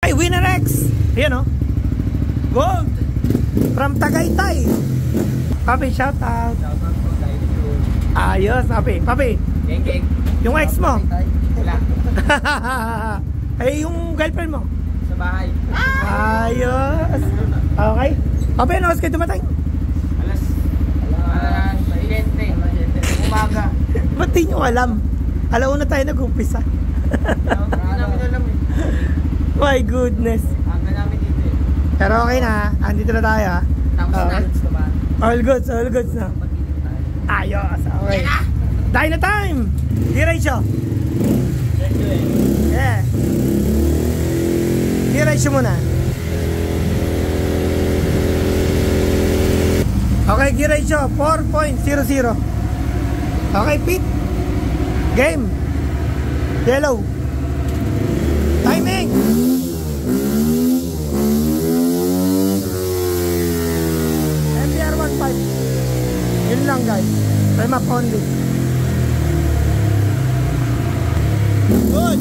Ay, Winner X. Ayan o. Gold. From Tagaytay. Papi, shout out. Ayos, papi. Papi. Geng. Yung ex mo. Wala. Ay, yung girlfriend mo. Sa bahay. Ayos. Okay. Papi, ano oras kayo dumating? Alas 7. Umaga. Ba't di nyo alam? Alauna tayo nag-umpisa. Hindi namin alam eh. My goodness. Hanggang namin dito eh. Pero okay na, andito na tayo ha. Tapos na. All goods na. Ayos, okay. Dahil na time! Diretso. Yeah. Diretso muna. Okay, diretso. 4.00. Okay, Pete. Game. Yellow. Timing. MBR 1.5. Yun lang guys. Time up only. Good.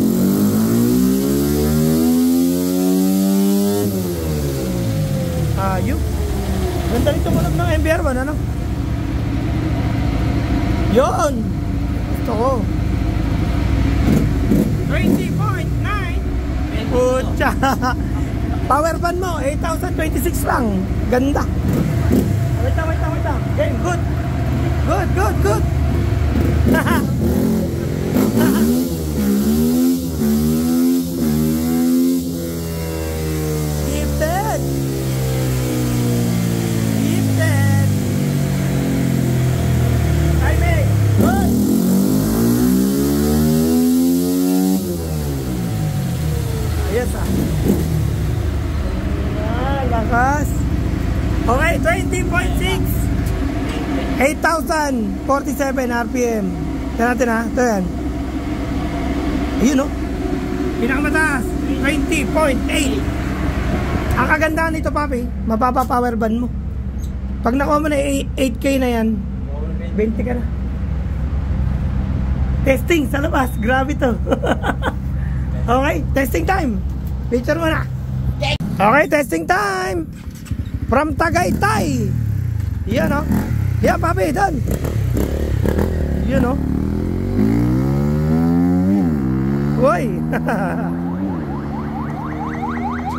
Ayun. Ganda rin tumunog ng MBR 1, ano? Yun. Gusto ko. 20.9. Pucha. Power band mo 8,026 lang. Ganda. Wait lang. Game, good. Good. Gifted. Timing. Good. Ayos ah. Lakas. Okay, 20.6. 8,047 RPM. Tignan natin ha. Ito yan. Ayun o. Pinakamataas. 20.8. Ang kagandahan nito papi, mababa power band mo. Pag nakuha mo na 8K na yan, 20 ka na. Testing sa labas. Grabe to. Okay, testing time. Picture mo na. Okay, testing time. From Tagaytay. Yan o. Yan papi, doon. Yun o. Uy.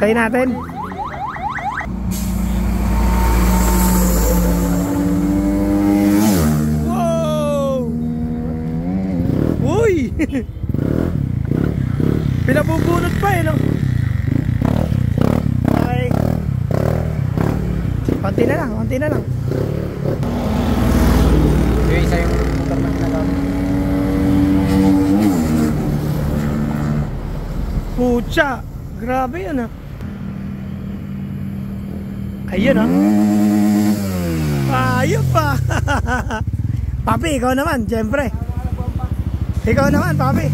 Try natin. Wow. Uy. Pinabubunot pa eh no. Okay. Konti na lang. Yung isa yung motor na ginagamit. Pucha, grabe yun ah. Ayun ah. Ayun pa. Papi, ikaw naman, siyempre. Ikaw naman, papi.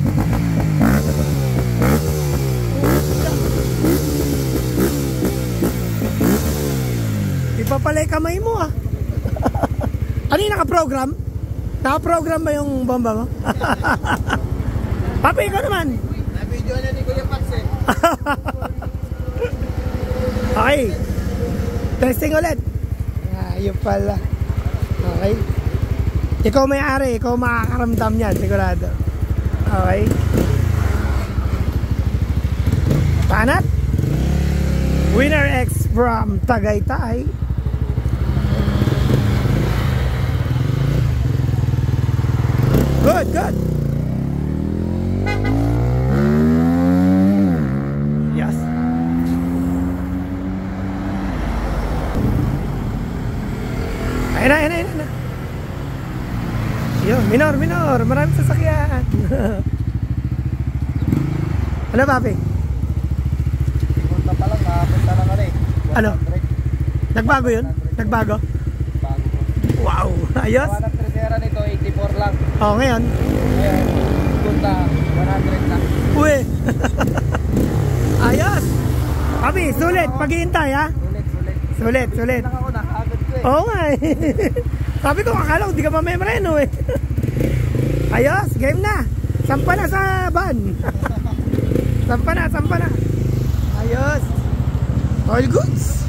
Ipapalay kamay mo ah. Ano yung naka-program? Naka-program ba yung bomba mo? Papi, ikaw naman. Na-video na ni Kuya Pax eh. Okay. Testing ulit. Ayun pala. Okay. Ikaw may-ari, ikaw makakaramdam yan, sigurado. Okay. Panat. Winner X from Tagaytay. Good. Yes. Ayun na. Yun, minor. Maraming sasakyan. Ano, papi? Punta pa lang, nakapunta na ka rin. Ano? Nagbago yun? Nagbago? Wow, ayos. Gawa ng tresera nito, 84 lang. Oo, ngayon. Ngayon, punta, 100 lang. Uy. Ayos. Papi, sulit. Paghihintay ha. Sulit. Lang ako, nakagad ko eh. Oo nga eh. Sabi ko, akala ko di ka mamemreno eh. Ayos, game na. Sampa na sa van. Sampa na. Ayos. All goods.